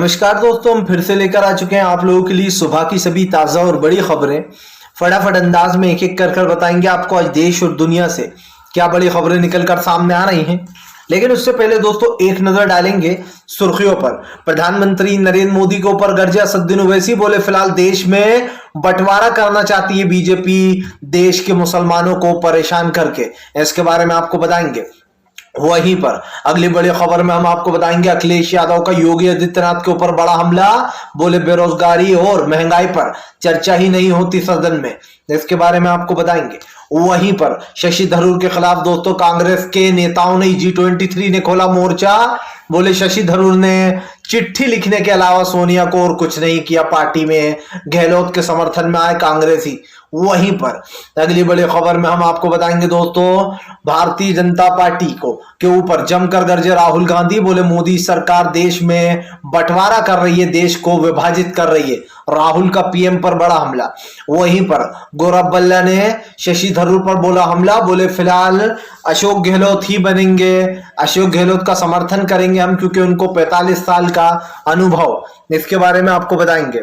नमस्कार दोस्तों, हम फिर से लेकर आ चुके हैं आप लोगों के लिए सुबह की सभी ताज़ा और बड़ी खबरें। फटाफट अंदाज में एक एक कर बताएंगे आपको आज देश और दुनिया से क्या बड़ी खबरें निकल कर सामने आ रही हैं। लेकिन उससे पहले दोस्तों एक नजर डालेंगे सुर्खियों पर। प्रधानमंत्री नरेंद्र मोदी के ऊपर गरजे असदुद्दीन ओवैसी, बोले फिलहाल देश में बंटवारा करना चाहती है बीजेपी देश के मुसलमानों को परेशान करके। इसके बारे में आपको बताएंगे। वहीं पर अगली बड़ी खबर में हम आपको बताएंगे अखिलेश यादव का योगी आदित्यनाथ के ऊपर बड़ा हमला, बोले बेरोजगारी और महंगाई पर चर्चा ही नहीं होती सदन में। इसके बारे में आपको बताएंगे। वहीं पर शशि थरूर के खिलाफ दोस्तों कांग्रेस के नेताओं ने G23 ने खोला मोर्चा, बोले शशि थरूर ने चिट्ठी लिखने के अलावा सोनिया को और कुछ नहीं किया पार्टी में, गहलोत के समर्थन में आए कांग्रेसी। वहीं पर अगली बड़ी खबर में हम आपको बताएंगे दोस्तों भारतीय जनता पार्टी को के ऊपर जमकर गरजे राहुल गांधी, बोले मोदी सरकार देश में बंटवारा कर रही है, देश को विभाजित कर रही है। राहुल का पीएम पर बड़ा हमला। वहीं पर गौरव बल्ला ने शशि थरूर पर बोला हमला, बोले फिलहाल अशोक गहलोत ही बनेंगे, अशोक गहलोत का समर्थन करेंगे हम क्योंकि उनको 45 साल का अनुभव। इसके बारे में आपको बताएंगे।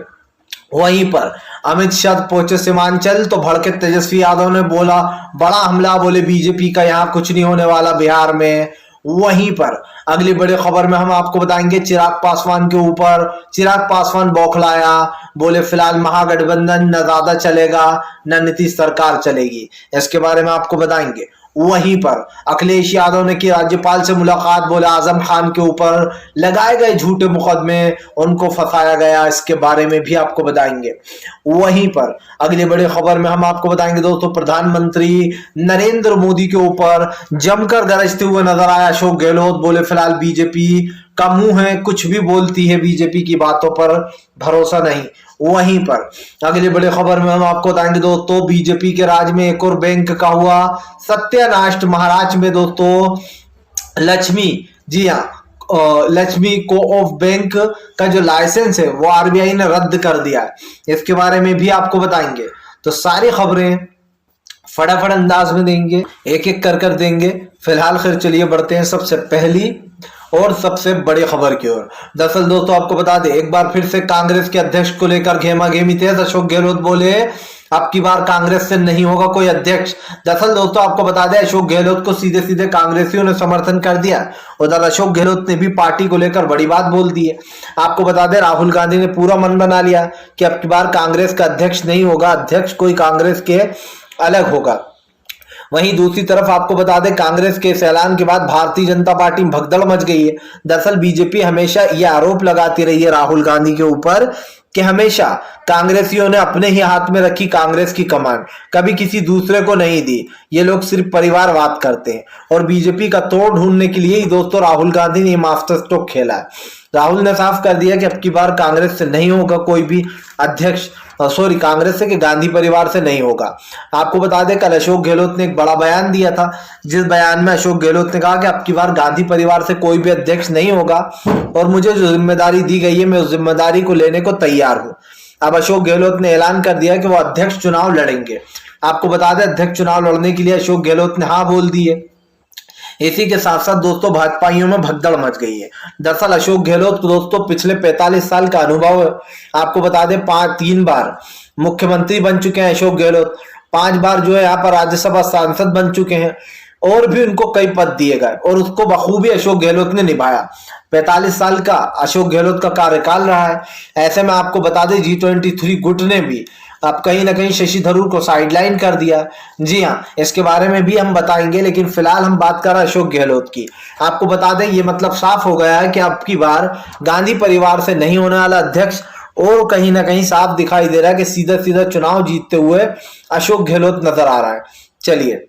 वहीं पर अमित शाह पहुंचे सीमांचल तो भड़के तेजस्वी यादव ने बोला बड़ा हमला, बोले बीजेपी का यहाँ कुछ नहीं होने वाला बिहार में। वहीं पर अगली बड़ी खबर में हम आपको बताएंगे चिराग पासवान के ऊपर, चिराग पासवान बौखलाया, बोले फिलहाल महागठबंधन न ज्यादा चलेगा न नीतीश सरकार चलेगी। इसके बारे में आपको बताएंगे। वहीं पर अखिलेश यादव ने की राज्यपाल से मुलाकात, बोले आजम खान के ऊपर लगाए गए झूठे मुकदमे उनको फंसाया गया। इसके बारे में भी आपको बताएंगे। वहीं पर अगली बड़ी खबर में हम आपको बताएंगे दोस्तों प्रधानमंत्री नरेंद्र मोदी के ऊपर जमकर गरजते हुए नजर आया अशोक गहलोत, बोले फिलहाल बीजेपी का मुंह है, कुछ भी बोलती है, बीजेपी की बातों पर भरोसा नहीं। वहीं पर अगली बड़ी खबर में हम आपको बताएंगे दोस्तों बीजेपी के राज में एक और बैंक का हुआ सत्यानाश। महाराष्ट्र में दोस्तों लक्ष्मी, जी हाँ, लक्ष्मी को-ऑप बैंक का जो लाइसेंस है वो आरबीआई ने रद्द कर दिया है। इसके बारे में भी आपको बताएंगे। तो सारी खबरें फटाफट अंदाज में देंगे, एक एक कर देंगे। फिलहाल खैर चलिए बढ़ते हैं सबसे पहली और सबसे बड़ी खबर की ओर। दरअसल दोस्तों आपको बता दें एक बार फिर से कांग्रेस के अध्यक्ष को लेकर घेमाघेमी तेज। अशोक गहलोत बोले अब की बार कांग्रेस से नहीं होगा कोई अध्यक्ष। दरअसल दोस्तों आपको बता दें अशोक गहलोत को सीधे सीधे कांग्रेसियों ने समर्थन कर दिया। उधर अशोक गहलोत ने भी पार्टी को लेकर बड़ी बात बोल दी है। आपको बता दें राहुल गांधी ने पूरा मन बना लिया कि अब की बार कांग्रेस का अध्यक्ष नहीं होगा, अध्यक्ष कोई कांग्रेस के अलग होगा। वहीं दूसरी तरफ आपको बता दें कांग्रेस के इस ऐलान के बाद भारतीय जनता पार्टी में भगदड़ मच गई है। दरअसल बीजेपी हमेशा यह आरोप लगाती रही है राहुल गांधी के ऊपर कि हमेशा कांग्रेसियों ने अपने ही हाथ में रखी कांग्रेस की कमान, कभी किसी दूसरे को नहीं दी। ये लोग सिर्फ परिवारवाद करते हैं और बीजेपी का तोड़ ढूंढने के लिए ही दोस्तों राहुल गांधी ने मास्टर स्ट्रोक खेला है। राहुल ने साफ कर दिया कि अब की बार कांग्रेस से नहीं होगा कोई भी अध्यक्ष, कांग्रेस से कि गांधी परिवार से नहीं होगा। आपको बता दें कल अशोक गहलोत ने एक बड़ा बयान दिया था, जिस बयान में अशोक गहलोत ने कहा कि अब की बार गांधी परिवार से कोई भी अध्यक्ष नहीं होगा और मुझे जो जिम्मेदारी दी गई है मैं उस जिम्मेदारी को लेने को तैयार हूं। अब अशोक गहलोत ने ऐलान कर दिया कि वो अध्यक्ष चुनाव लड़ेंगे। आपको बता दें अध्यक्ष चुनाव लड़ने के लिए अशोक गहलोत ने हाँ बोल दी है। इसी के साथ साथ दोस्तों भाजपाइयों में भगदड़ मच गई है। दरअसल अशोक गहलोत दोस्तों पिछले 45 साल का अनुभव है। आपको बता दें 3 बार मुख्यमंत्री बन चुके हैं अशोक गहलोत, 5 बार जो है यहाँ पर राज्यसभा सांसद बन चुके हैं और भी उनको कई पद दिए गए और उसको बखूबी अशोक गहलोत ने निभाया। 45 साल का अशोक गहलोत का कार्यकाल रहा है। ऐसे में आपको बता दें G23 गुट ने भी अब कहीं ना कहीं शशि थरूर को साइडलाइन कर दिया। जी हाँ, इसके बारे में भी हम बताएंगे, लेकिन फिलहाल हम बात कर रहे हैं अशोक गहलोत की। आपको बता दें ये मतलब साफ हो गया है कि अब की बार गांधी परिवार से नहीं होने वाला अध्यक्ष और कहीं ना कहीं साफ दिखाई दे रहा है कि सीधा सीधा चुनाव जीतते हुए अशोक गहलोत नजर आ रहा है। चलिए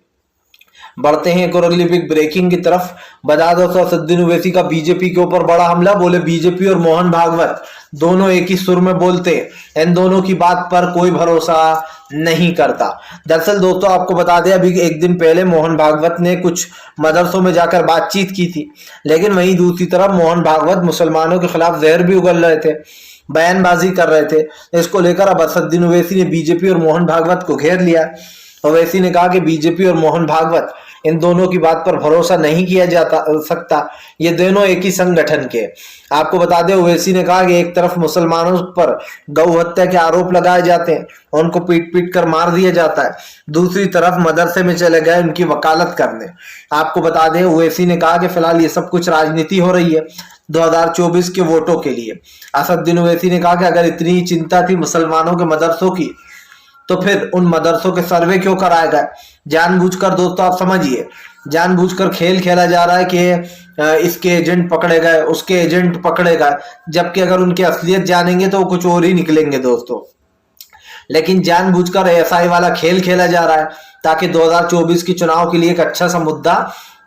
बढ़ते हैं एक और अगली बिग ब्रेकिंग की तरफ। बता दो असदुद्दीन ओवैसी का बीजेपी के ऊपर बड़ा हमला, बोले बीजेपी और मोहन भागवत दोनों एक ही सुर में बोलते, इन दोनों की बात पर कोई भरोसा नहीं करता। दरअसल दोस्तों आपको बता दें अभी एक दिन पहले मोहन भागवत ने कुछ मदरसों में जाकर बातचीत की थी, लेकिन वहीं दूसरी तरफ मोहन भागवत मुसलमानों के खिलाफ जहर भी उगल रहे थे, बयानबाजी कर रहे थे। इसको लेकर अब असदुद्दीन ओवैसी ने बीजेपी और मोहन भागवत को घेर लिया। ओवैसी ने कहा कि बीजेपी और मोहन भागवत इन दोनों की बात पर भरोसा नहीं किया जा सकता। ये दोनों एक ही संगठन के। आपको बता दें, ओवैसी ने कहा कि एक तरफ मुसलमानों पर गौ हत्या के आरोप लगाए जाते हैं, उनको पीट पीट कर मार दिया जाता है, दूसरी तरफ मदरसे में चले गए उनकी वकालत करने। आपको बता दें, ओवैसी ने कहा कि फिलहाल ये सब कुछ राजनीति हो रही है 2024 के वोटों के लिए। असदुद्दीन ओवैसी ने कहा कि अगर इतनी ही चिंता थी मुसलमानों के मदरसों की, तो फिर उन मदरसों के सर्वे क्यों कराया गया? जानबूझकर दोस्तों आप समझिए, जानबूझकर खेल खेला जा रहा है कि इसके एजेंट पकड़े गए, उसके एजेंट पकड़े गए, जबकि अगर उनकी असलियत जानेंगे तो वो कुछ और ही निकलेंगे दोस्तों। लेकिन जानबूझकर एसआई वाला खेल खेला जा रहा है ताकि 2024 के चुनाव के लिए एक अच्छा सा मुद्दा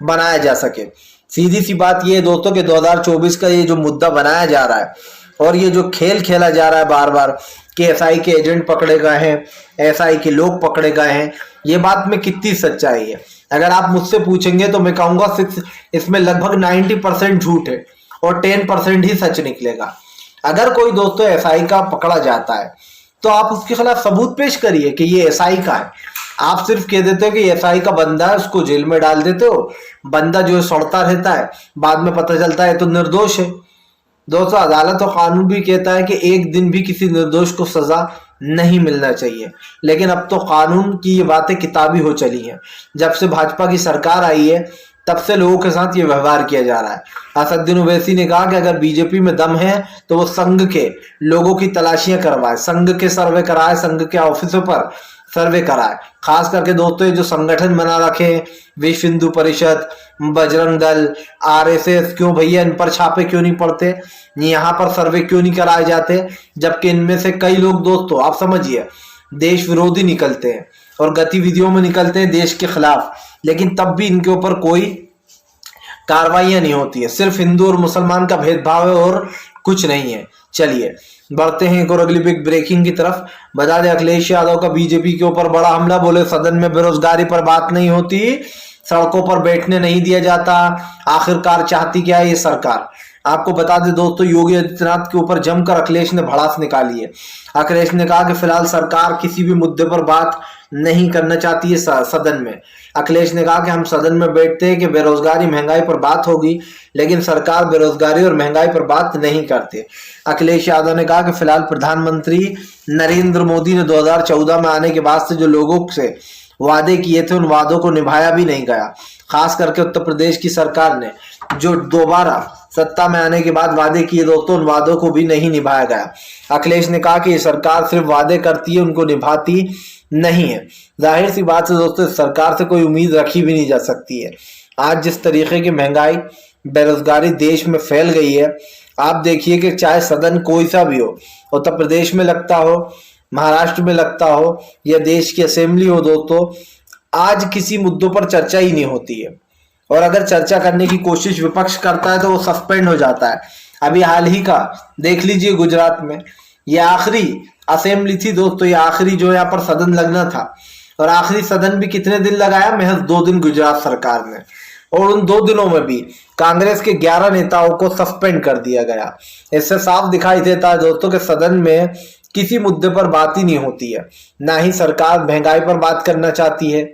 बनाया जा सके। सीधी सी बात यह है दोस्तों कि 2024 का ये जो मुद्दा बनाया जा रहा है और ये जो खेल खेला जा रहा है बार बार कि एसआई के एजेंट पकड़े गए हैं, एसआई के लोग पकड़े गए हैं, ये बात में कितनी सच्चाई है? अगर आप मुझसे पूछेंगे तो मैं कहूंगा इसमें लगभग 90% झूठ है और 10% ही सच निकलेगा। अगर कोई दोस्तों एसआई का पकड़ा जाता है तो आप उसके खिलाफ सबूत पेश करिए कि ये एसआई का है। आप सिर्फ कह देते हो कि एसआई का बंदा है, उसको जेल में डाल देते हो, बंदा जो है सड़ता रहता है, बाद में पता चलता है तो निर्दोष है। दोस्तों अदालत और कानून भी कहता है कि एक दिन भी किसी निर्दोष को सजा नहीं मिलना चाहिए, लेकिन अब तो कानून की ये बातें किताबी हो चली हैं। जब से भाजपा की सरकार आई है तब से लोगों के साथ ये व्यवहार किया जा रहा है। असदुद्दीन ओवैसी ने कहा कि अगर बीजेपी में दम है तो वो संघ के लोगों की तलाशियां करवाए, संघ के सर्वे कराए, संघ के ऑफिसों पर सर्वे कराए। खास करके दोस्तों ये जो संगठन बना रखे, विश्व हिंदू परिषद, बजरंग दल, आरएसएस, क्यों भैया इन पर छापे क्यों नहीं पड़ते? यहाँ पर सर्वे क्यों नहीं कराए जाते? जबकि इनमें से कई लोग दोस्तों आप समझिए देश विरोधी निकलते हैं और गतिविधियों में निकलते हैं देश के खिलाफ, लेकिन तब भी इनके ऊपर कोई कार्रवाइयां नहीं होती है। सिर्फ हिंदू और मुसलमान का भेदभाव है और कुछ नहीं है। चलिए बढ़ते हैं एक और अगली बिग ब्रेकिंग की तरफ। बता दें अखिलेश यादव का बीजेपी के ऊपर बड़ा हमला। बोले सदन में बेरोजगारी पर बात नहीं होती, सड़कों पर बैठने नहीं दिया जाता, आखिरकार चाहती क्या है ये सरकार? आपको बता दें दोस्तों, योगी आदित्यनाथ के ऊपर जमकर अखिलेश ने भड़ास निकाली है। अखिलेश ने कहा कि फिलहाल सरकार किसी भी मुद्दे पर बात नहीं करना चाहती है सदन में। अखिलेश ने कहा कि हम सदन में बैठते हैं कि बेरोजगारी महंगाई पर बात होगी, लेकिन सरकार बेरोजगारी और महंगाई पर बात नहीं करते। अखिलेश यादव ने कहा कि फिलहाल प्रधानमंत्री नरेंद्र मोदी ने 2014 में आने के बाद से जो लोगों से वादे किए थे उन वादों को निभाया भी नहीं गया। खास करके उत्तर प्रदेश की सरकार ने जो दोबारा सत्ता में आने के बाद वादे किए दोस्तों, उन वादों को भी नहीं निभाया गया। अखिलेश ने कहा कि ये सरकार सिर्फ वादे करती है, उनको निभाती नहीं है। जाहिर सी बात है दोस्तों, सरकार से कोई उम्मीद रखी भी नहीं जा सकती है। आज जिस तरीके की महंगाई बेरोजगारी देश में फैल गई है, आप देखिए कि चाहे सदन कोई सा भी हो, उत्तर प्रदेश में लगता हो, महाराष्ट्र में लगता हो या देश की असेंबली हो दोस्तों, आज किसी मुद्दों पर चर्चा ही नहीं होती है। और अगर चर्चा करने की कोशिश विपक्ष करता है तो वो सस्पेंड हो जाता है। अभी हाल ही का देख लीजिए, गुजरात में ये आखिरी असेंबली थी दोस्तों, ये आखिरी जो यहाँ पर सदन लगना था, और आखिरी सदन भी कितने दिन लगाया? महज 2 दिन गुजरात सरकार ने, और उन 2 दिनों में भी कांग्रेस के 11 नेताओं को सस्पेंड कर दिया गया। इससे साफ दिखाई देता है दोस्तों कि सदन में किसी मुद्दे पर बात ही नहीं होती है। ना ही सरकार महंगाई पर बात करना चाहती है,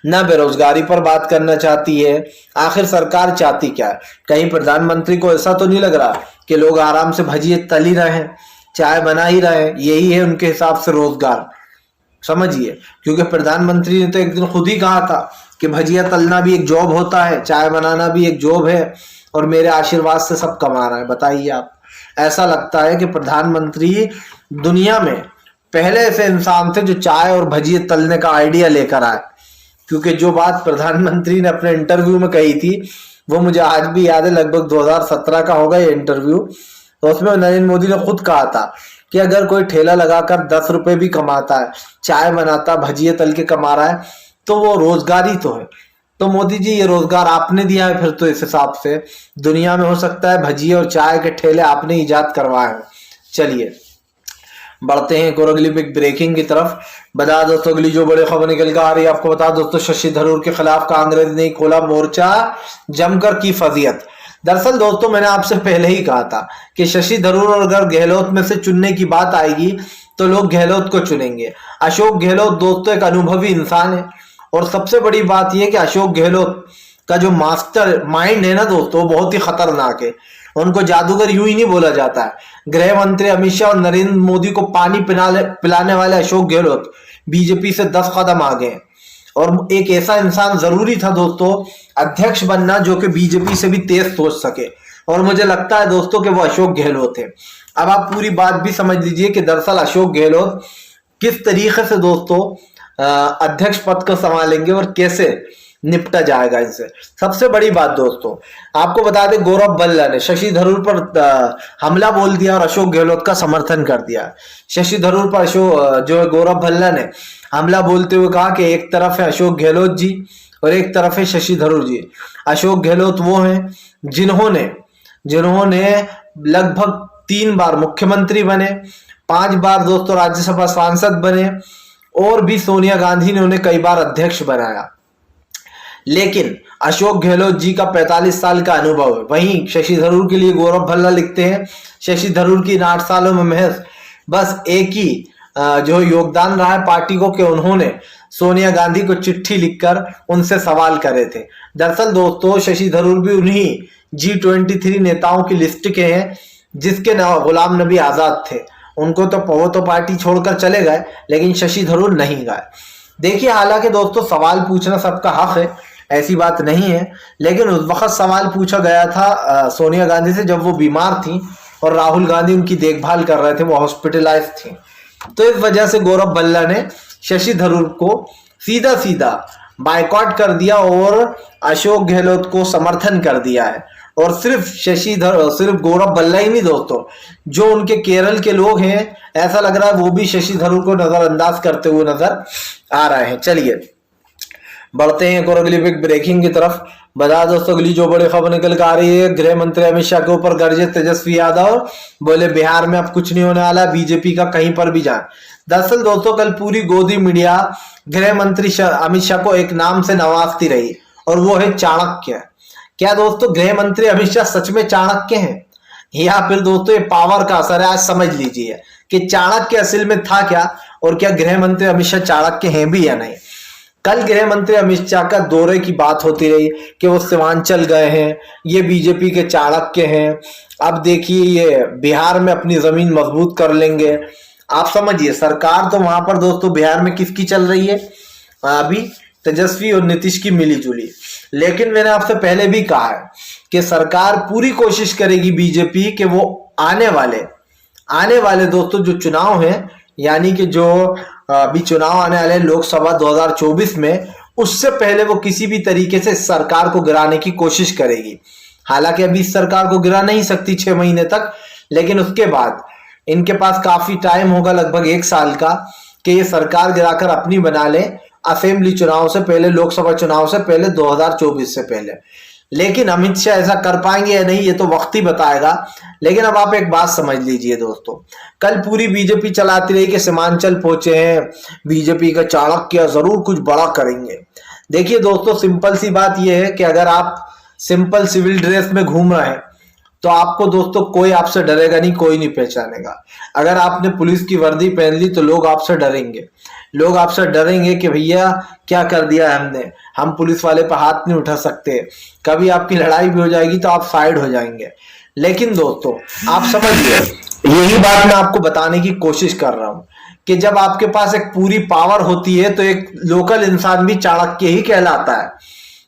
ना बेरोजगारी पर बात करना चाहती है। आखिर सरकार चाहती क्या है? कहीं प्रधानमंत्री को ऐसा तो नहीं लग रहा कि लोग आराम से भजिए तल ही रहे हैं, चाय बना ही रहे हैं, यही है उनके हिसाब से रोजगार? समझिए, क्योंकि प्रधानमंत्री ने तो एक दिन खुद ही कहा था कि भजिया तलना भी एक जॉब होता है, चाय बनाना भी एक जॉब है, और मेरे आशीर्वाद से सब कमा रहे हैं। बताइए आप, ऐसा लगता है कि प्रधानमंत्री दुनिया में पहले ऐसे इंसान थे जो चाय और भजिए तलने का आइडिया लेकर आए। क्योंकि जो बात प्रधानमंत्री ने अपने इंटरव्यू में कही थी वो मुझे आज भी याद है, लगभग 2017 का होगा ये इंटरव्यू। तो उसमें नरेंद्र मोदी ने खुद कहा था कि अगर कोई ठेला लगाकर 10 रुपए भी कमाता है, चाय बनाता, भजिए तल के कमा रहा है, तो वो रोजगार ही तो है। तो मोदी जी ये रोजगार आपने दिया है, फिर तो इस हिसाब से दुनिया में हो सकता है भजिए और चाय के ठेले आपने इजाद करवाए हैं। चलिए बढ़ते हैं एक और अगली बिग ब्रेकिंग की तरफ। बता दोस्तों अगली जो बड़ी खबर निकल कर आ रही है, आपको बता दोस्तों, शशि थरूर के खिलाफ कांग्रेस ने खोला मोर्चा, जमकर की फजीयत। दरअसल दोस्तों मैंने आपसे पहले ही कहा था कि शशि थरूर और अगर गहलोत में से चुनने की बात आएगी तो लोग गहलोत को चुनेंगे। अशोक गहलोत दोस्तों एक अनुभवी इंसान है, और सबसे बड़ी बात यह कि अशोक गहलोत का जो मास्टर माइंड है ना दोस्तों, वो बहुत ही खतरनाक है। उनको जादूगर यूं ही नहीं बोला जाता है। गृह मंत्री अमित शाह और नरेंद्र मोदी को पानी पिलाने वाले अशोक गहलोत बीजेपी से 10 कदम आगे हैं। और एक ऐसा इंसान जरूरी था दोस्तों अध्यक्ष बनना जो कि बीजेपी से भी तेज सोच सके, और मुझे लगता है दोस्तों कि वो अशोक गहलोत है। अब आप पूरी बात भी समझ लीजिए कि दरअसल अशोक गहलोत किस तरीके से दोस्तों अध्यक्ष पद को संभालेंगे और कैसे निपटा जाएगा इनसे। सबसे बड़ी बात दोस्तों आपको बता दें, गौरव भल्ला ने शशि थरूर पर हमला बोल दिया और अशोक गहलोत का समर्थन कर दिया। शशि थरूर पर जो है गौरव भल्ला ने हमला बोलते हुए कहा कि एक तरफ है अशोक गहलोत जी और एक तरफ है शशि थरूर जी। अशोक गहलोत वो हैं जिन्होंने लगभग 3 बार मुख्यमंत्री बने, 5 बार दोस्तों राज्यसभा सांसद बने, और भी सोनिया गांधी ने उन्हें कई बार अध्यक्ष बनाया। लेकिन अशोक गहलोत जी का 45 साल का अनुभव है। वहीं शशि थरूर के लिए गौरव भल्ला लिखते हैं, शशि थरूर की इन 8 सालों में महज बस एक ही जो योगदान रहा है पार्टी को कि उन्होंने सोनिया गांधी को चिट्ठी लिखकर उनसे सवाल करे थे। दरअसल दोस्तों शशि थरूर भी उन्हीं G23 नेताओं की लिस्ट के हैं जिसके नाम गुलाम नबी आजाद थे। उनको तो वो तो पार्टी छोड़कर चले गए, लेकिन शशि थरूर नहीं गए। देखिए हालांकि दोस्तों सवाल पूछना सबका हक है, ऐसी बात नहीं है, लेकिन उस वक्त सवाल पूछा गया था सोनिया गांधी से जब वो बीमार थी और राहुल गांधी उनकी देखभाल कर रहे थे, वो हॉस्पिटलाइज थी। तो इस वजह से गौरव भल्ला ने शशि थरूर को सीधा सीधा बायकॉट कर दिया और अशोक गहलोत को समर्थन कर दिया है। और सिर्फ गौरव भल्ला ही नहीं दोस्तों, जो उनके केरल के लोग हैं ऐसा लग रहा है वो भी शशि थरूर को नजरअंदाज करते हुए नजर आ रहे हैं। चलिए बढ़ते हैं और अगली बिग ब्रेकिंग की तरफ। बता दोस्तों अगली जो बड़ी खबर निकल कर आ रही है, गृह मंत्री अमित शाह के ऊपर गरजे तेजस्वी यादव, बोले बिहार में अब कुछ नहीं होने वाला, बीजेपी का कहीं पर भी जाए। दरअसल दोस्तों कल पूरी गोदी मीडिया गृह मंत्री अमित शाह को एक नाम से नवाजती रही और वो है चाणक्य। क्या दोस्तों गृह मंत्री अमित शाह सच में चाणक्य हैं या फिर दोस्तों ये पावर का असर है? आज समझ लीजिए कि चाणक्य असल में था क्या और क्या गृह मंत्री अमित शाह चाणक्य हैं भी या नहीं। कल गृह मंत्री अमित शाह का दौरे की बात होती रही कि वो सीमांचल गए हैं, ये बीजेपी के चाणक्य हैं, अब देखिए ये बिहार में अपनी जमीन मजबूत कर लेंगे। आप समझिए सरकार तो वहां पर दोस्तों बिहार में किसकी चल रही है? अभी तेजस्वी और नीतीश की मिली जुली। लेकिन मैंने आपसे पहले भी कहा है कि सरकार पूरी कोशिश करेगी बीजेपी के वो आने वाले दोस्तों जो चुनाव हैं, यानी कि जो अभी चुनाव आने वाले लोकसभा 2024 में, उससे पहले वो किसी भी तरीके से सरकार को गिराने की कोशिश करेगी। हालांकि अभी इस सरकार को गिरा नहीं सकती 6 महीने तक, लेकिन उसके बाद इनके पास काफी टाइम होगा, लगभग 1 साल का, कि ये सरकार गिराकर अपनी बना ले असेंबली चुनाव से पहले, लोकसभा चुनाव से पहले, 2024 से पहले। लेकिन अमित शाह ऐसा कर पाएंगे या नहीं ये तो वक्त ही बताएगा। लेकिन अब आप एक बात समझ लीजिए दोस्तों, कल पूरी बीजेपी चलाती रही कि सीमांचल पहुंचे हैं, बीजेपी का चाणक्य जरूर कुछ बड़ा करेंगे। देखिए दोस्तों सिंपल सी बात यह है कि अगर आप सिंपल सिविल ड्रेस में घूम रहे हैं तो आपको दोस्तों कोई आपसे डरेगा नहीं, कोई नहीं पहचानेगा। अगर आपने पुलिस की वर्दी पहन ली तो लोग आपसे डरेंगे कि भैया क्या कर दिया हमने, हम पुलिस वाले पर हाथ नहीं उठा सकते, कभी आपकी लड़ाई भी हो जाएगी तो आप साइड हो जाएंगे। लेकिन दोस्तों आप समझिए, यही बात मैं आपको बताने की कोशिश कर रहा हूं कि जब आपके पास एक पूरी पावर होती है तो एक लोकल इंसान भी चाणक्य ही कहलाता है।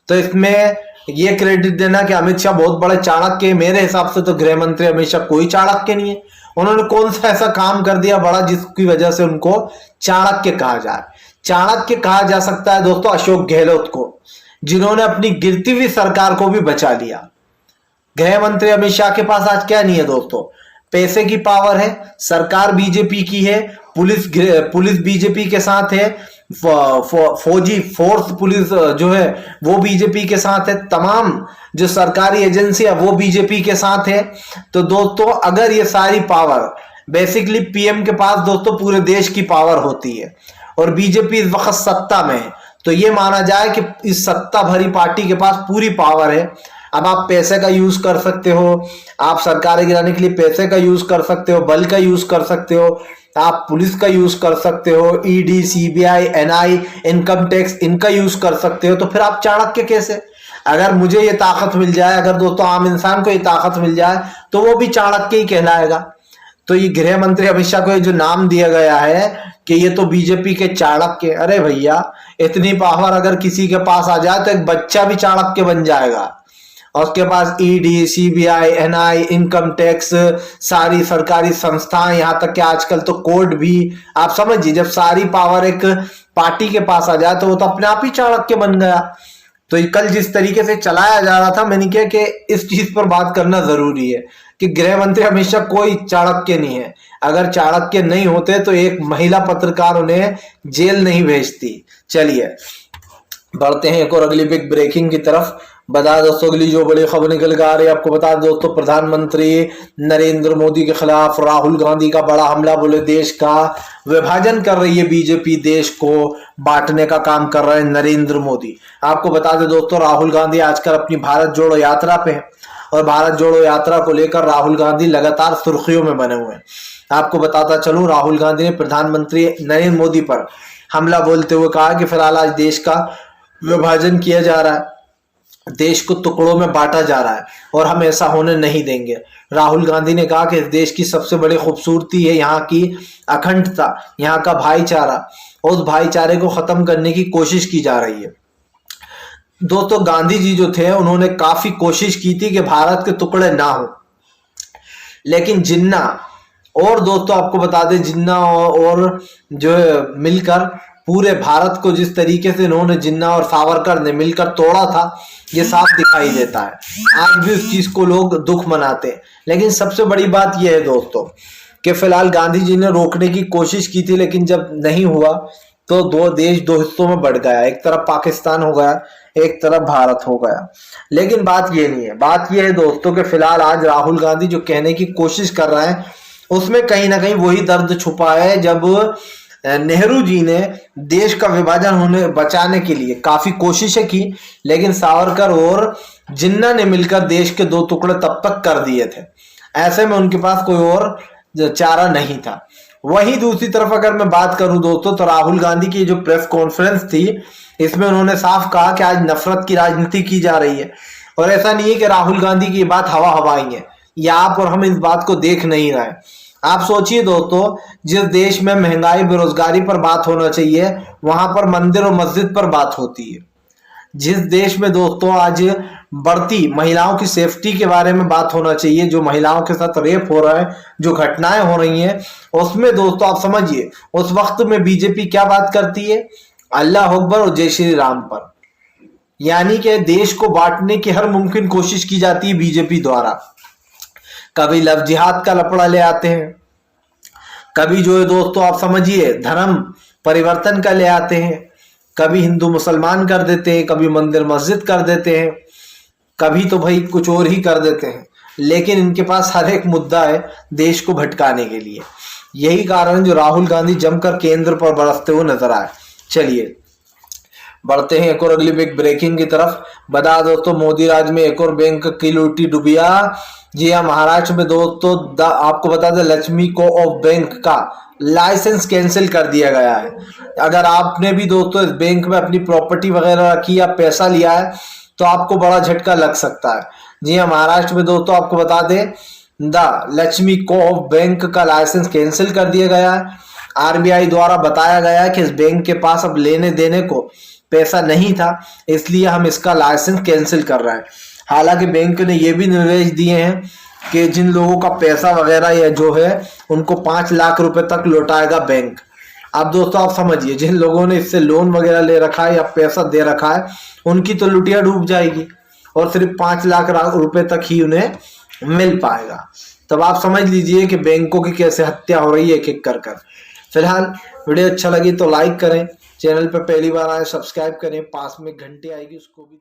तो इसमें ये क्रेडिट देना कि अमित शाह बहुत बड़े चाणक्य है, मेरे हिसाब से तो गृह मंत्री अमित शाह कोई चाणक्य नहीं है। उन्होंने कौन सा ऐसा काम कर दिया बड़ा जिसकी वजह से उनको चाणक्य कहा जाए? चाणक्य कहा जा सकता है दोस्तों अशोक गहलोत को, जिन्होंने अपनी गिरती हुई सरकार को भी बचा लिया। गृह मंत्री अमित शाह के पास आज क्या नहीं है दोस्तों? पैसे की पावर है, सरकार बीजेपी की है, पुलिस बीजेपी के साथ है, फौजी फोर्स पुलिस जो है वो बीजेपी के साथ है, तमाम जो सरकारी एजेंसी है वो बीजेपी के साथ है। तो दोस्तों अगर ये सारी पावर बेसिकली पीएम के पास दोस्तों पूरे देश की पावर होती है और बीजेपी इस वक्त सत्ता में है, तो ये माना जाए कि इस सत्ता भरी पार्टी के पास पूरी पावर है। अब आप पैसे का यूज कर सकते हो, आप सरकारें गिराने के लिए पैसे का यूज कर सकते हो, बल का यूज कर सकते हो, आप पुलिस का यूज कर सकते हो, ED, CBI, NI, income tax, इनका यूज कर सकते हो। तो फिर आप चाणक्य कैसे? अगर मुझे ये ताकत मिल जाए, अगर दोस्तों आम इंसान को ये ताकत मिल जाए, तो वो भी चाणक्य ही कहलाएगा। तो ये गृह मंत्री अमित शाह को ये जो नाम दिया गया है कि ये तो बीजेपी के चाणक्य, अरे भैया इतनी पावर अगर किसी के पास आ जाए तो एक बच्चा भी चाणक्य बन जाएगा। और उसके पास ED, CBI, NI, income tax, सारी सरकारी संस्थाएं, यहाँ तक कि आजकल तो कोर्ट भी। आप समझिए, जब सारी पावर एक पार्टी के पास आ जाए तो वो तो अपने आप ही चाणक्य बन गया। तो ये कल जिस तरीके से चलाया जा रहा था, मैंने कहा कि इस चीज पर बात करना जरूरी है कि गृह मंत्री अमित शाह कोई चाणक्य नहीं है। अगर चाणक्य नहीं होते तो एक महिला पत्रकार उन्हें जेल नहीं भेजती। चलिए बढ़ते हैं एक और अगली बिग ब्रेकिंग की तरफ। बता दोस्तों अगली जो बड़ी खबर निकल कर आ रही है, आपको बता दोस्तों, प्रधानमंत्री नरेंद्र मोदी के खिलाफ राहुल गांधी का बड़ा हमला। बोले देश का विभाजन कर रही है बीजेपी, देश को बांटने का काम कर रहे हैं नरेंद्र मोदी। आपको बता दें दोस्तों, राहुल गांधी आजकल अपनी भारत जोड़ो यात्रा पे है और भारत जोड़ो यात्रा को लेकर राहुल गांधी लगातार सुर्खियों में बने हुए हैं। आपको बताता चलूं, राहुल गांधी ने प्रधानमंत्री नरेंद्र मोदी पर हमला बोलते हुए कहा कि फिलहाल आज देश का विभाजन किया जा रहा है, देश को टुकड़ों में बांटा जा रहा है और हम ऐसा होने नहीं देंगे। राहुल गांधी ने कहा कि इस देश की सबसे बड़ी खूबसूरती है यहाँ की अखंडता, यहाँ का भाईचारा, उस भाईचारे को खत्म करने की कोशिश की जा रही है। दोस्तों गांधी जी जो थे उन्होंने काफी कोशिश की थी कि भारत के टुकड़े ना हो, लेकिन जिन्ना और दोस्तों आपको बता दें, जिन्ना और जो मिलकर पूरे भारत को जिस तरीके से इन्होंने, जिन्ना और सावरकर ने मिलकर तोड़ा था, ये साफ दिखाई देता है। आज भी उस चीज को लोग दुख मनाते हैं। लेकिन सबसे बड़ी बात यह है दोस्तों कि फिलहाल गांधी जी ने रोकने की कोशिश की थी, लेकिन जब नहीं हुआ तो दो देश दो हिस्सों में बढ़ गया, एक तरफ पाकिस्तान हो गया, एक तरफ भारत हो गया। लेकिन बात ये नहीं है, बात ये है दोस्तों कि फिलहाल आज राहुल गांधी जो कहने की कोशिश कर रहे हैं उसमें कहीं ना कहीं वही दर्द छुपा है जब नेहरू जी ने देश का विभाजन होने बचाने के लिए काफी कोशिशें की, लेकिन सावरकर और जिन्ना ने मिलकर देश के दो टुकड़े तब तक कर दिए थे। ऐसे में उनके पास कोई और चारा नहीं था। वहीं दूसरी तरफ अगर मैं बात करूं दोस्तों, तो राहुल गांधी की जो प्रेस कॉन्फ्रेंस थी, इसमें उन्होंने साफ कहा कि आज नफरत की राजनीति की जा रही है। और ऐसा नहीं है कि राहुल गांधी की बात हवा हवाई है, या आप और हम इस बात को देख नहीं रहे। आप सोचिए दोस्तों, जिस देश में महंगाई, बेरोजगारी पर बात होना चाहिए, वहां पर मंदिर और मस्जिद पर बात होती है। जिस देश में दोस्तों आज बढ़ती महिलाओं की सेफ्टी के बारे में बात होना चाहिए, जो महिलाओं के साथ रेप हो रहा है, जो घटनाएं हो रही हैं, उसमें दोस्तों आप समझिए उस वक्त में बीजेपी क्या बात करती है, अल्लाह अकबर और जय श्री राम पर। यानी कि देश को बांटने की हर मुमकिन कोशिश की जाती है बीजेपी द्वारा। कभी लव जिहाद का लफड़ा ले आते हैं, कभी जो है दोस्तों आप समझिए धर्म परिवर्तन का ले आते हैं, कभी हिंदू मुसलमान कर देते हैं, कभी मंदिर मस्जिद कर देते हैं, कभी तो भाई कुछ और ही कर देते हैं। लेकिन इनके पास हर एक मुद्दा है देश को भटकाने के लिए। यही कारण जो राहुल गांधी जमकर केंद्र पर बरसते हुए नजर आए। चलिए बढ़ते हैं एक और अगली बिग ब्रेकिंग की तरफ। बता दोस्तों, मोदी राज में एक और बैंक की लूटी डुबिया। जी हाँ, महाराष्ट्र में दोस्तों आपको बता दें, लक्ष्मी को ऑफ बैंक का लाइसेंस कैंसिल कर दिया गया है। अगर आपने भी दोस्तों इस बैंक में अपनी प्रॉपर्टी वगैरह रखी या पैसा लिया है तो आपको बड़ा झटका लग सकता है। जी हाँ, महाराष्ट्र में दोस्तों आपको बता दें, द लक्ष्मी को ऑफ बैंक का लाइसेंस कैंसिल कर दिया गया है। आरबीआई द्वारा बताया गया है कि इस बैंक के पास अब लेने देने को पैसा नहीं था, इसलिए हम इसका लाइसेंस कैंसिल कर रहे हैं। हालांकि बैंक ने यह भी निर्देश दिए हैं कि जिन लोगों का पैसा वगैरह या जो है उनको 5 लाख रुपए तक लौटाएगा बैंक। अब दोस्तों आप समझिए, जिन लोगों ने इससे लोन वगैरह ले रखा है या पैसा दे रखा है, उनकी तो लुटिया डूब जाएगी और सिर्फ 5 लाख रुपए तक ही उन्हें मिल पाएगा। तब आप समझ लीजिए कि बैंकों की कैसे हत्या हो रही है एक एक कर कर। फिलहाल वीडियो अच्छा लगी तो लाइक करें, चैनल पर पहली बार आए सब्सक्राइब करें, पास में घंटी आएगी उसको भी